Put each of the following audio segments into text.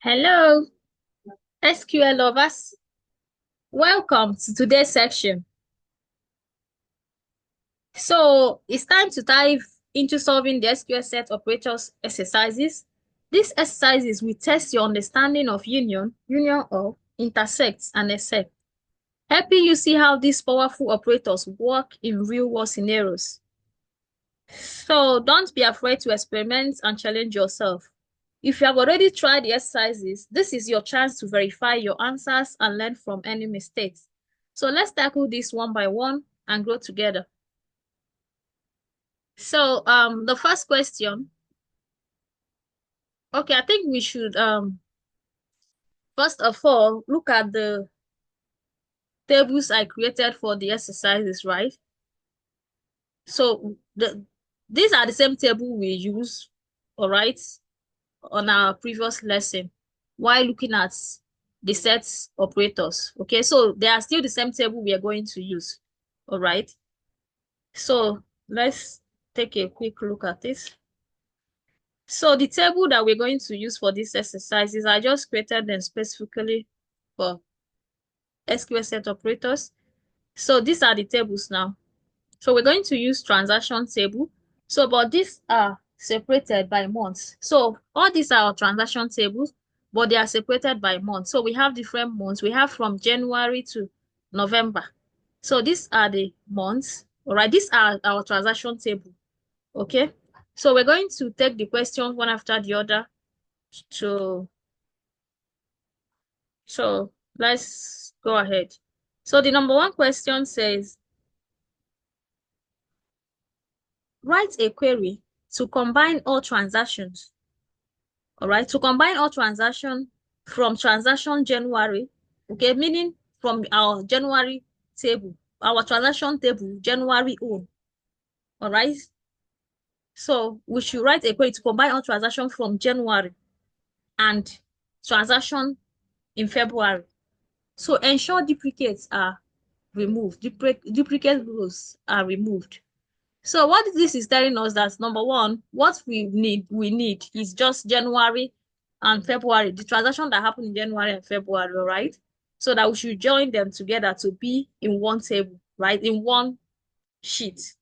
Hello, SQL lovers. Welcome to today's section. So it's time to dive into solving the SQL set operators exercises. These exercises will test your understanding of union of, intersect, and except, helping you see how these powerful operators work in real-world scenarios. So don't be afraid to experiment and challenge yourself. If you have already tried the exercises, this is your chance to verify your answers and learn from any mistakes. So let's tackle this one by one and grow together. So the first question, okay, I think we should first of all look at the tables I created for the exercises, right? So these are the same table we use, all right, on our previous lesson while looking at the set operators. Okay, so they are still the same table we are going to use. All right. So let's take a quick look at this. So the table that we're going to use for these exercises, I just created them specifically for SQL set operators. So these are the tables now. So we're going to use transaction table. So, but these are separated by months. So all these are our transaction tables, but they are separated by months. So we have different months. We have from January to November. So these are the months. All right, these are our transaction table. Okay. So we're going to take the questions one after the other to, so let's go ahead. So the number one question says, write a query to combine all transactions. All right, to combine all transactions from transaction January, okay, meaning from our January table, our transaction table, January own. All right, so we should write a query to combine all transactions from January and transaction in February. So ensure duplicates are removed, duplicate rows are removed. So what this is telling us that number one, what we need is just January and February, the transaction that happened in January and February, all right? So that we should join them together to be in one table, right? In one sheet,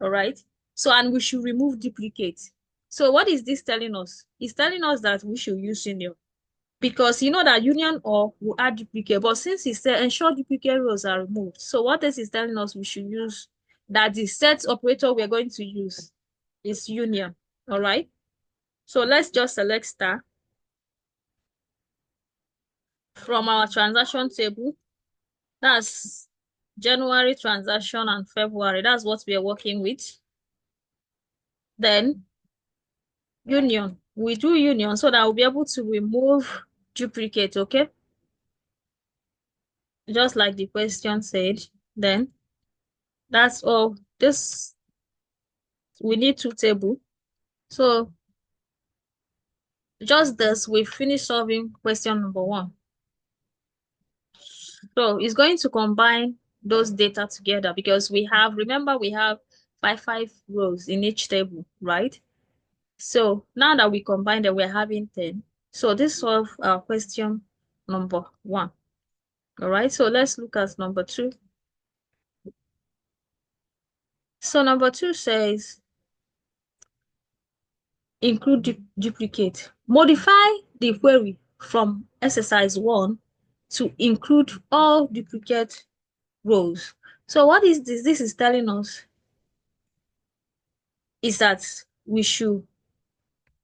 all right? So, and we should remove duplicates. So what is this telling us? It's telling us that we should use union because you know that union or will add duplicate, but since it said ensure duplicate rows are removed, so what this is telling us we should use that the set operator we're going to use is union. All right, so let's just select star from our transaction table. That's January transaction and February. That's what we are working with. Then union, we do union so that we'll be able to remove duplicate. Okay, just like the question said. Then that's all. This, we need two tables. So just this, we finished solving question number one. So it's going to combine those data together because we have, remember, we have five rows in each table, right? So now that we combine them, we're having 10. So this solves our question number one. All right, so let's look at number two. So number two says, include duplicate. Modify the query from exercise 1 to include all duplicate rows. So what is this? This is telling us is that we should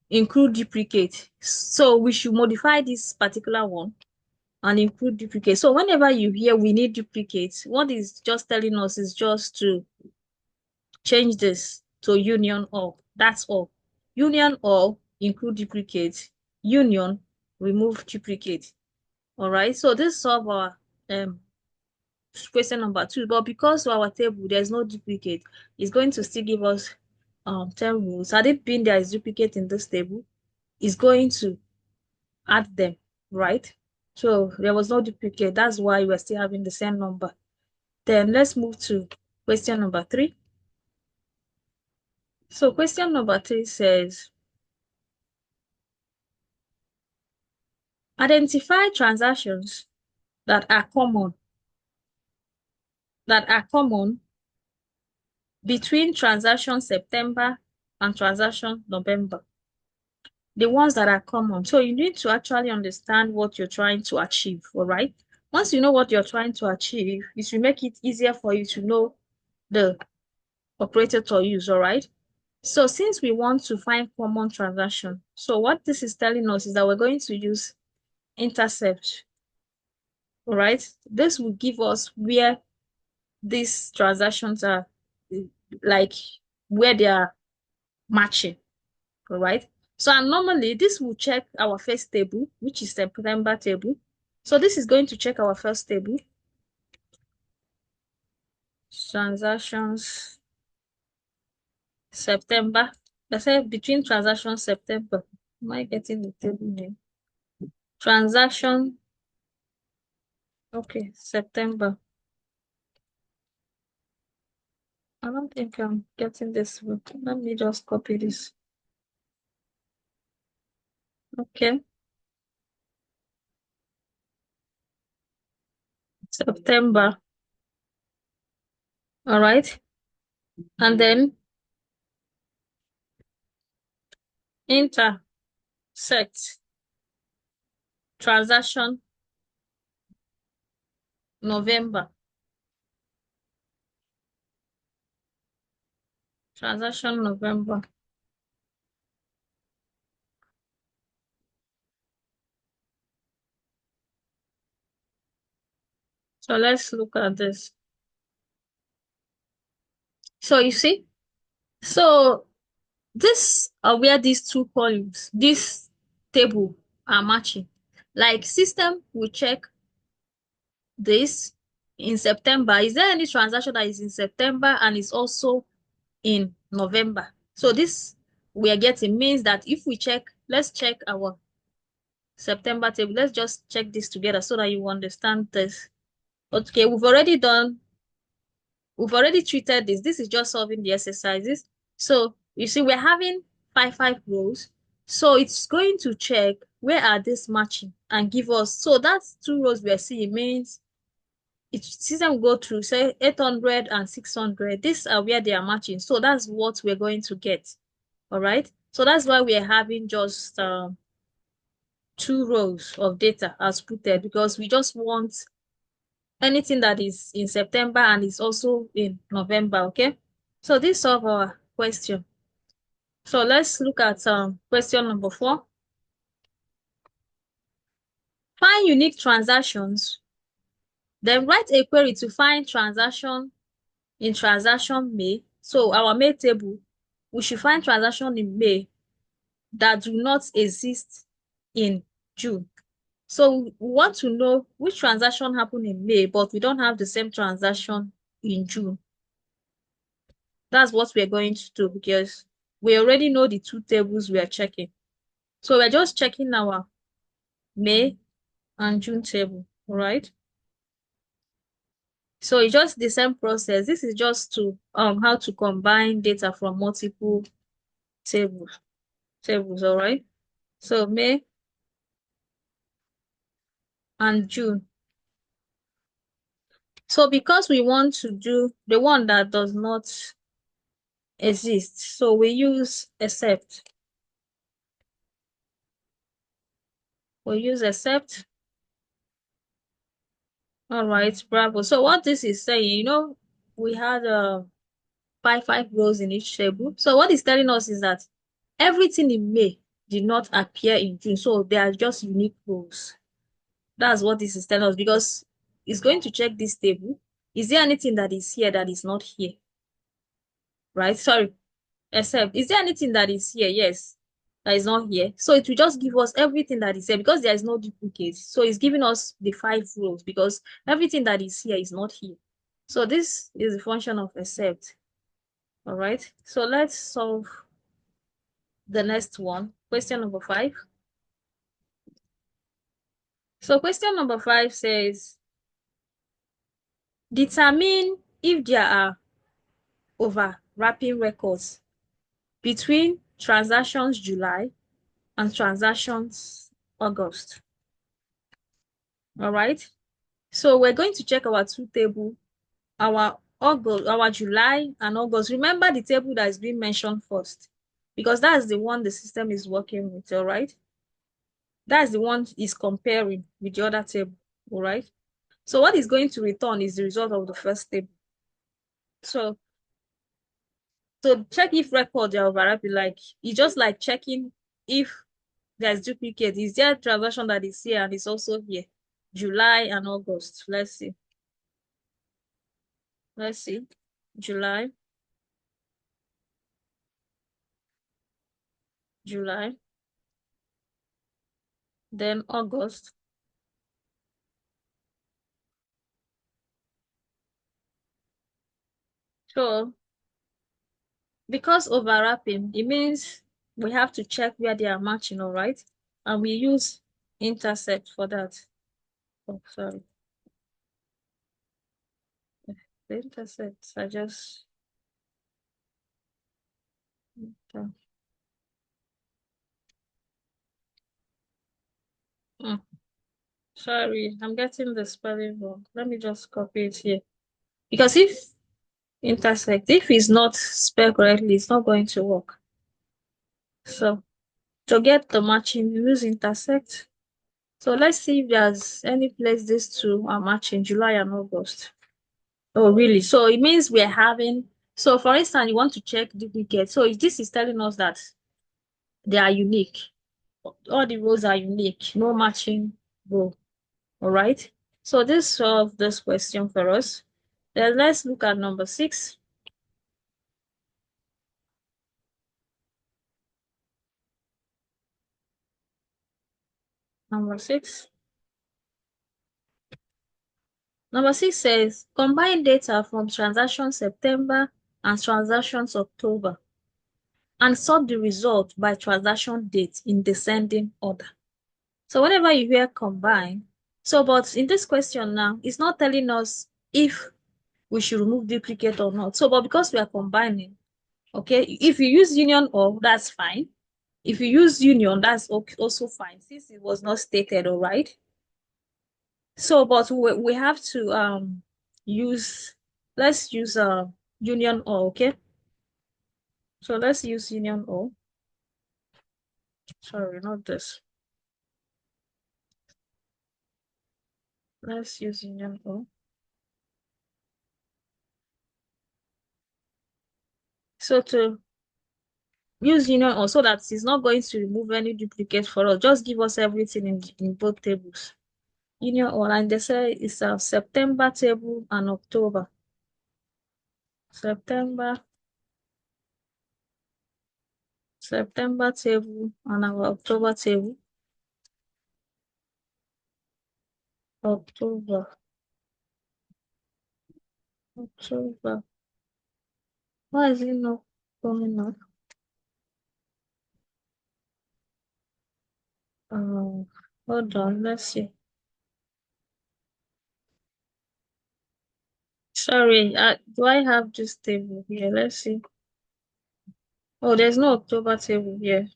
include duplicate. So we should modify this particular one and include duplicate. So whenever you hear we need duplicates, what is just telling us is just to change this to union all. That's all. Union all, include duplicate. Union, remove duplicate. All right. So this solve our question number two. But because of our table there's no duplicate, it's going to still give us 10 rows. Had it been there is duplicate in this table, it's going to add them, right? So there was no duplicate. That's why we're still having the same number. Then let's move to question number three. So question number three says, Identify transactions that are common between transaction September and transaction November. The ones that are common. So you need to actually understand what you're trying to achieve, all right? Once you know what you're trying to achieve, it will make it easier for you to know the operator to use, all right? So since we want to find common transaction, so what this is telling us is that we're going to use intercept, all right? This will give us where these transactions are, like where they are matching, all right? So and normally this will check our first table, which is September table. So this is going to check our first table, transactions September. Let's say between transactions September. Am I getting the table name? Transaction, okay, September. I don't think I'm getting this one. Let me just copy this. Okay, September. All right. And then intersect transaction November. Transaction November. So let's look at this. So you see, so this are where these two columns, this table are matching. Like system will check this in September. Is there any transaction that is in September and is also in November? So this we are getting means that if we check, let's check our September table. Let's just check this together so that you understand this. Okay, we've already treated this. This is just solving the exercises. So you see, we're having five rows. So it's going to check where are these matching and give us. So that's two rows we're seeing means it system will go through say 800 and 600. These are where they are matching. So that's what we're going to get. All right. So that's why we're having just two rows of data as putted because we just want anything that is in September and is also in November, okay? So this solve our question. So let's look at question number 4. Find unique transactions. Then write a query to find transaction in transaction May. So our May table, we should find transaction in May that do not exist in June. So we want to know which transaction happened in May, but we don't have the same transaction in June. That's what we're going to do because we already know the two tables we are checking. So we're just checking our May and June table, all right? So it's just the same process. This is just to how to combine data from multiple tables, all right? So May and June. So because we want to do the one that does not exist, so we use except. We use except. All right, bravo. So what this is saying, we had five rows in each table. So what it's telling us is that everything in May did not appear in June. So they are just unique rows. That's what this is telling us because it's going to check this table. Is there anything that is here that is not here? Right? Sorry, except, is there anything that is here? Yes, that is not here. So it will just give us everything that is here because there is no duplicate. So it's giving us the 5 rows because everything that is here is not here. So this is the function of except. All right. So let's solve the next one. Question number 5. So question number 5 says, determine if there are overlapping records between transactions July and transactions August. All right. So we're going to check our two table, our August, our July and August. Remember the table that is being mentioned first, because that's the one the system is working with. All right. That's the one is comparing with the other table. All right. So what is going to return is the result of the first table. So to check if records are overlapping, like it's just like checking if there's duplicate. Is there a transaction that is here and is also here? July and August. Let's see. Let's see. July, July, then August. So because overlapping, it means we have to check where they are matching, all right? And we use intersect for that. Oh, sorry. The intersect, I just okay. Mm, sorry, I'm getting the spelling wrong. Let me just copy it here. Because if intersect, if it's not spelled correctly, it's not going to work. So to get the matching, we use intersect. So let's see if there's any place these two are matching, July and August. Oh, really? So it means we're having, so for instance, you want to check duplicate. So if this is telling us that they are unique. All the rows are unique, no matching row. All right. So this solves this question for us. Then let's look at number 6. Number 6. Number 6 says combine data from transaction September and transactions October and sort the result by transaction date in descending order. So whenever you hear combine, so but in this question now, it's not telling us if we should remove duplicate or not. So but because we are combining, okay, if you use union or that's fine. If you use union, that's also fine since it was not stated, all right? So but we have to use, let's use union or, okay? So let's use union or. Sorry, not this. Let's use union or. So to use union or, so that it's not going to remove any duplicate for us, just give us everything in both tables. Union or, and they say it's a September table and October. September, September table and our October table. October, October. Why is it not coming up? Hold on, let's see. Sorry, do I have this table here? Let's see. Oh, there's no October table here.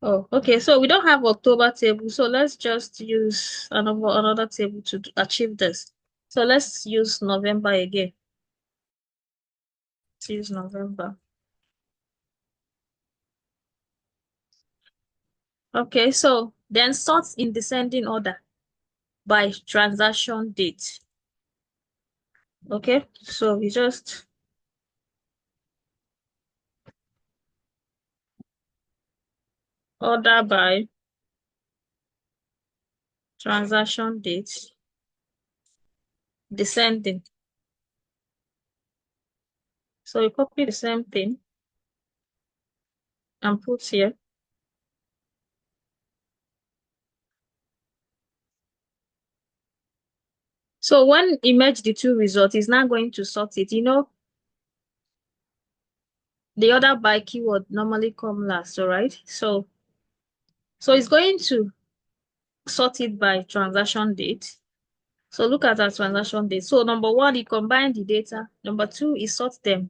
Oh, okay. So we don't have October table. So let's just use another table to achieve this. So let's use November again. Let's use November. Okay, so then sort in descending order by transaction date. Okay, so we just order by transaction date, descending. So we copy the same thing and put here. So when you merge the two results, it's now going to sort it. You know, the order by keyword normally come last, all right? So it's going to sort it by transaction date. So look at our transaction date. So number one, you combine the data. Number two, you sort them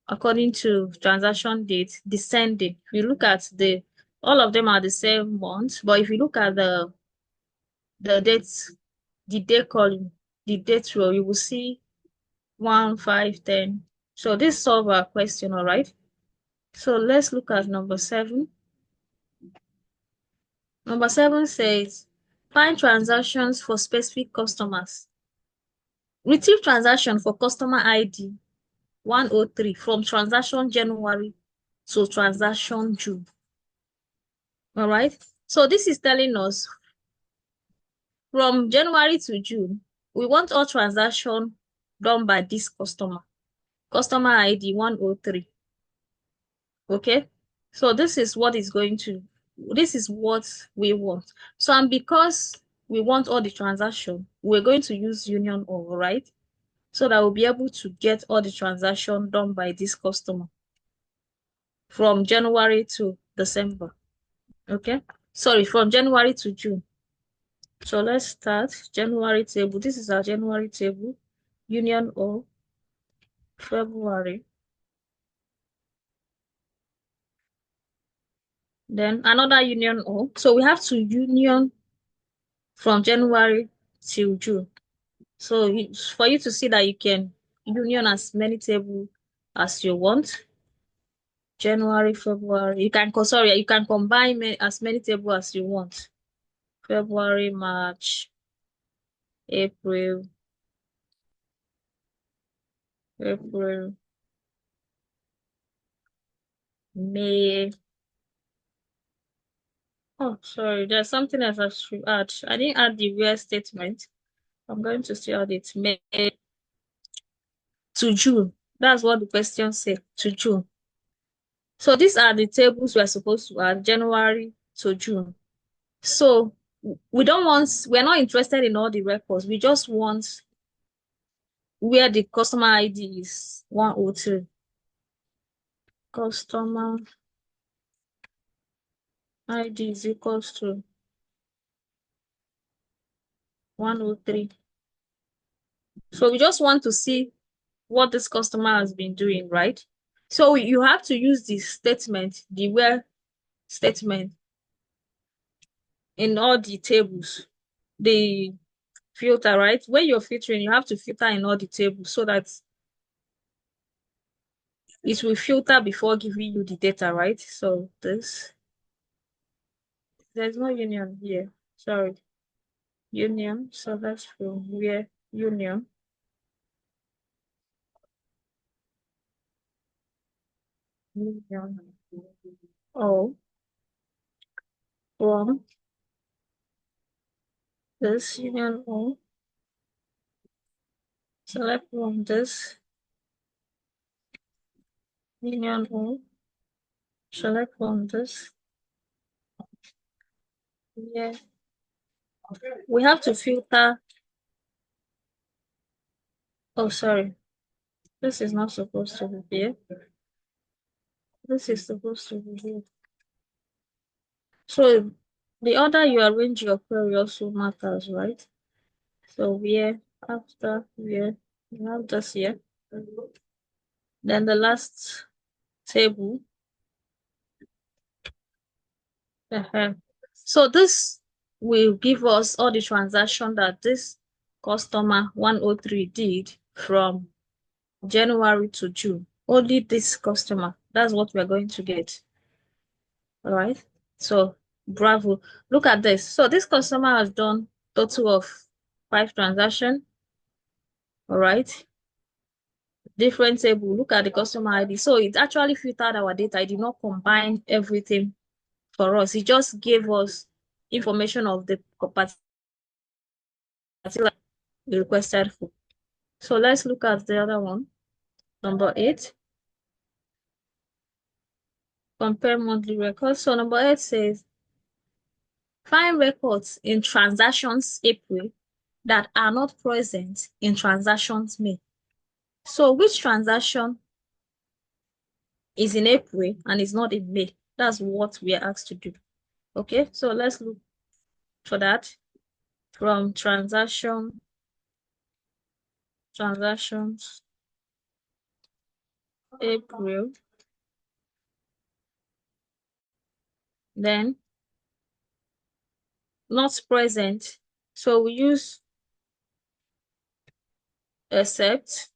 according to transaction date, descending. If you look at all of them are the same month, but if you look at the dates, the day column, the date row, you will see 1, 5, 10. So this solves our question, all right? So let's look at number 7. Number 7 says, find transactions for specific customers. Retrieve transaction for customer ID 103 from transaction January to transaction June. All right. So this is telling us from January to June, we want all transaction done by this customer. Customer ID 103. Okay. So this is what this is what we want. So, and because we want all the transaction, we're going to use union all right? So that we'll be able to get all the transaction done by this customer from January to December. Okay. Sorry, from January to June. So let's start January table. This is our January table. Union all February. Then another union all. So we have to union from January till June. So for you to see that you can union as many tables as you want. January, February. You can combine as many tables as you want. February, March, April, May. Oh, sorry, there's something else I should add. I didn't add the where statement. I'm going to still add it. May to June. That's what the question said, to June. So these are the tables we're supposed to add, January to June. So we're not interested in all the records. We just want where the customer ID is 103. Customer ID is equals to 103. So we just want to see what this customer has been doing, right? So you have to use this statement, the where statement, in all the tables. The filter, right? When you're filtering, you have to filter in all the tables so that it will filter before giving you the data, right? So there's no union here. Sorry. Union. So that's from where union. Union. Oh, from this union. Oh, select from this union. Oh, select from this. Yeah. We have to filter. Oh, sorry. This is not supposed to be here. This is supposed to be here. So the order you arrange your query also matters, right? So where, after where, you have this here. Then the last table. So this will give us all the transaction that this customer 103 did from January to June. Only this customer. That's what we're going to get. All right. So bravo. Look at this. So this customer has done total of 5 transactions. All right. Different table. Look at the customer ID. So it actually filtered our data. It did not combine everything for us. It just gave us information of the particular requested for. So let's look at the other one. Number 8. Compare monthly records. So number 8 says, find records in transactions April that are not present in transactions May. So which transaction is in April and is not in May? That's what we are asked to do. Okay, so let's look for that from transactions, April, then not present So we use except.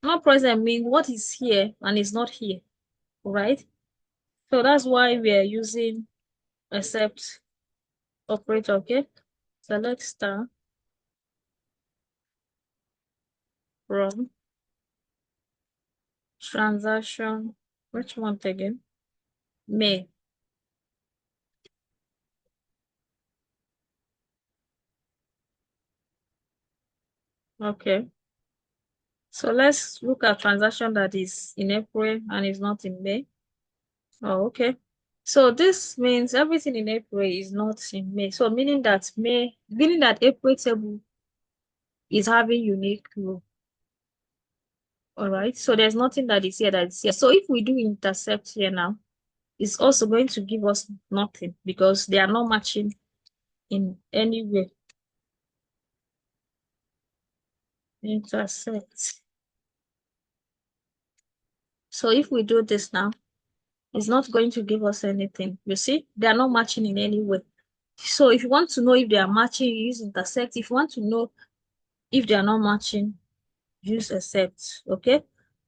Not present means what is here and is not here, right? So that's why we are using except operator, okay? Select star from transaction, which month again? May. Okay. So let's look at transaction that is in April and is not in May. Oh, okay. So this means everything in April is not in May. So meaning that April table is having unique row. All right. So there's nothing that is here that is here. So if we do intercept here now, it's also going to give us nothing because they are not matching in any way. Intersect. So if we do this now, it's not going to give us anything. You see, they are not matching in any way. So if you want to know if they are matching, you use intersect. If you want to know if they are not matching, use except. Okay.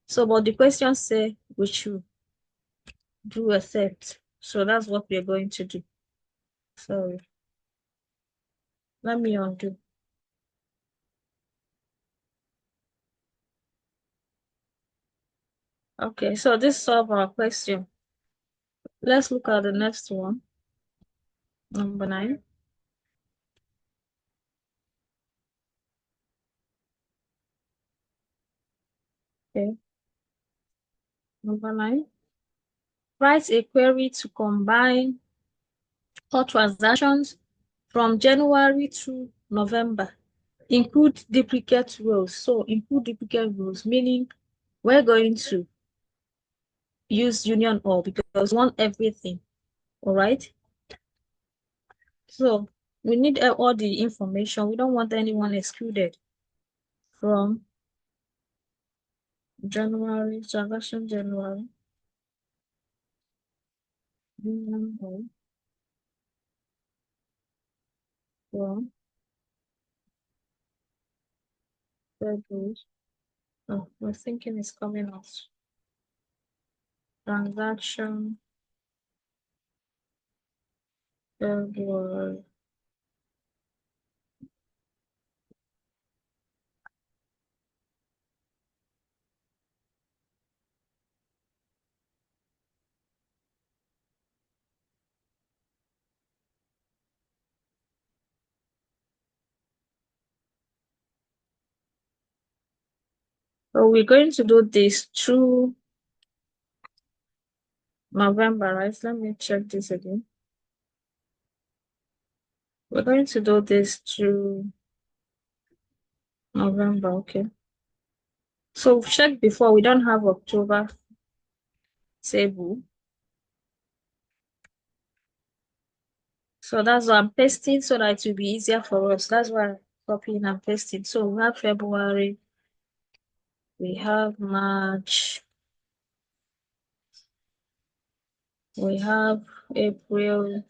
So, but the question say we should do except. So that's what we are going to do. Sorry. Let me undo. Okay, so this solves our question. Let's look at the next one. Number 9. Okay. Number 9. Write a query to combine all transactions from January to November. Include duplicate rows. So include duplicate rows, meaning we're going to use union all because we want everything. All right. So we need all the information. We don't want anyone excluded from January, transaction January, union all from February. Oh, we're thinking it's coming out. Transaction February. So we're going to do this through November, right? Let me check this again. We're going to do this through November, okay. So we've checked before, we don't have October table. So that's why I'm pasting so that it will be easier for us. That's why I'm copying and pasting. So we have February, we have March, we have April,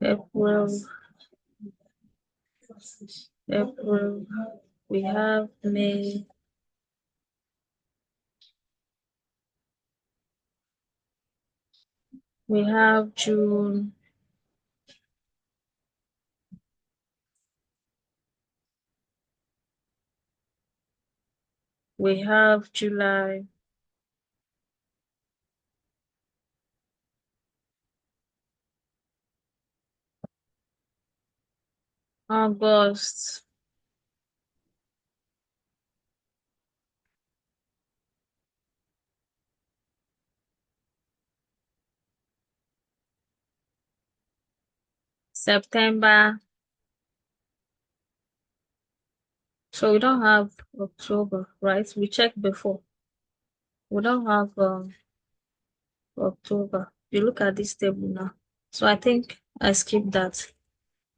April, April, we have May, we have June, we have July, August, September. So we don't have October, right? We checked before. We don't have October. You look at this table now. So I think I skipped that.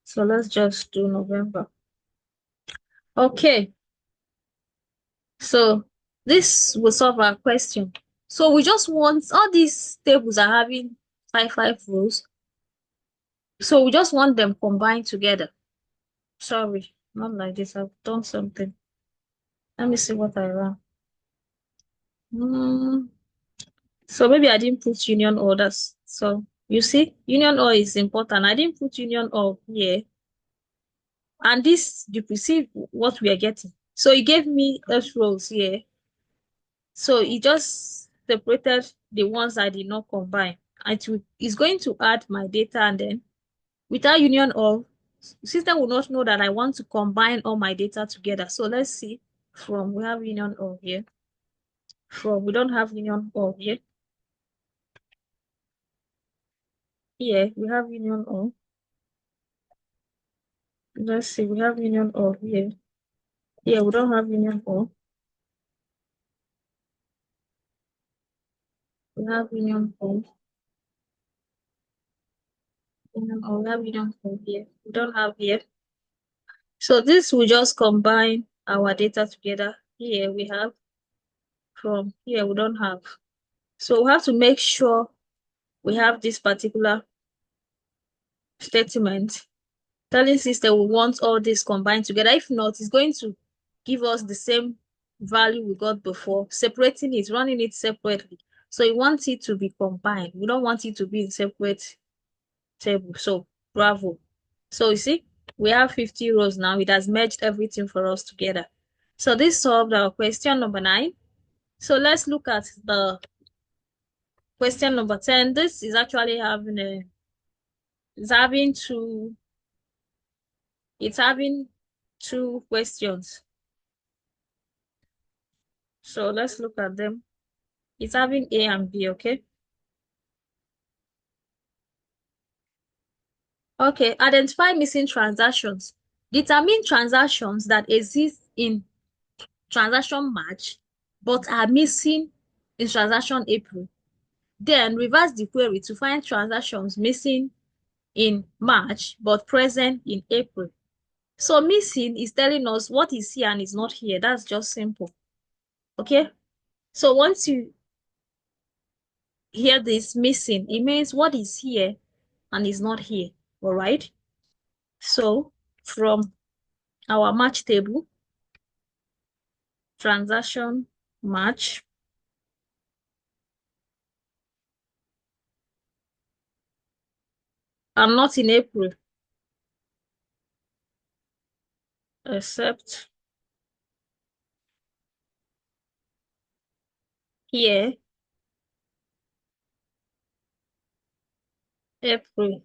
So let's just do November. Okay. So this will solve our question. So we just want all these tables are having five rows. So we just want them combined together. Sorry, not like this. I've done something. Let me see what I ran. So maybe I didn't put union orders. So you see, union or is important. I didn't put union or here. And this, you perceive what we are getting. So it gave me F rows here. So it just separated the ones I did not combine. It's going to add my data, and then without union of, system will not know that I want to combine all my data together. So let's see. From, we have union of here. From, we don't have union of here. Here we have union of. Let's see, we have union of here. Here we don't have union of. We have union of. Union of. We have union of here. We don't have here. So this will just combine our data together. Here we have from, here we don't have. So we have to make sure we have this particular statement telling system we want all this combined together. If not, it's going to give us the same value we got before, separating it, running it separately. So we want it to be combined. We don't want it to be in separate table. So bravo. So you see, we have 50 rows now. It has merged everything for us together. So this solved our question number 9. So let's look at the question number 10. This is actually having it's having two questions. So let's look at them. It's having A and B, okay? Okay, identify missing transactions. Determine transactions that exist in transaction March but are missing in transaction April. Then reverse the query to find transactions missing in March but present in April. So missing is telling us what is here and is not here. That's just simple. Okay? So once you hear this missing, it means what is here and is not here. All right? So from our match table, transaction match, I'm not in April, except here, April.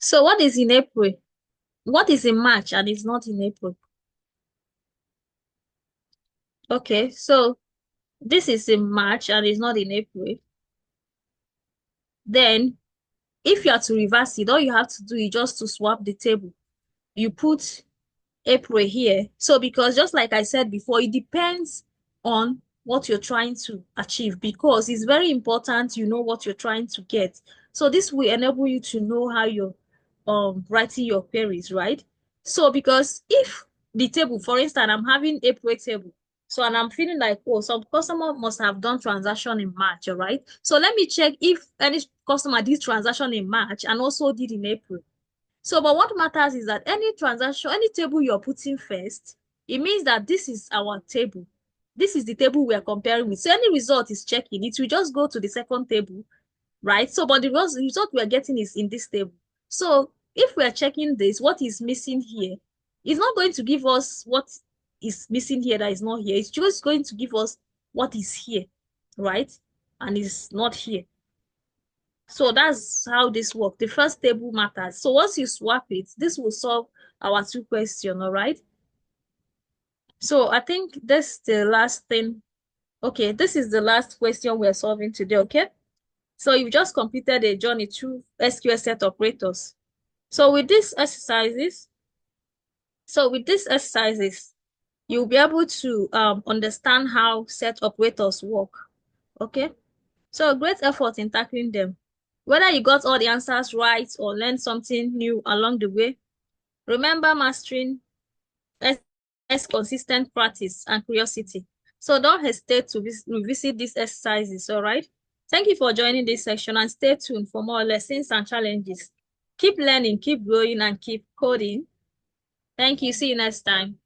So what is in April? What is in March and is not in April? Okay, so this is in March and is not in April. Then if you are to reverse it, all you have to do is just to swap the table. You put April here. So because just like I said before, it depends on what you're trying to achieve, because it's very important you know what you're trying to get. So this will enable you to know how you're writing your queries, right? So because if the table, for instance, I'm having April table, so and I'm feeling like, oh, some customer must have done transaction in March, all right? So let me check if any customer did transaction in March and also did in April. So, but what matters is that any transaction, any table you're putting first, it means that this is our table. This is the table we are comparing with. So any result is checking. It will just go to the second table, right? So, but the result we are getting is in this table. So if we are checking this, what is missing here, it's not going to give us what is missing here that is not here. It's just going to give us what is here, right? And is not here. So that's how this works. The first table matters. So once you swap it, this will solve our two questions, all right? So I think this is the last thing. Okay, this is the last question we're solving today, okay? So you've just completed a journey through SQL set operators. So with these exercises, you'll be able to understand how set operators work, okay? So great effort in tackling them. Whether you got all the answers right or learned something new along the way, remember mastering is consistent practice and curiosity. So don't hesitate to revisit these exercises, all right? Thank you for joining this section and stay tuned for more lessons and challenges. Keep learning, keep growing, and keep coding. Thank you. See you next time.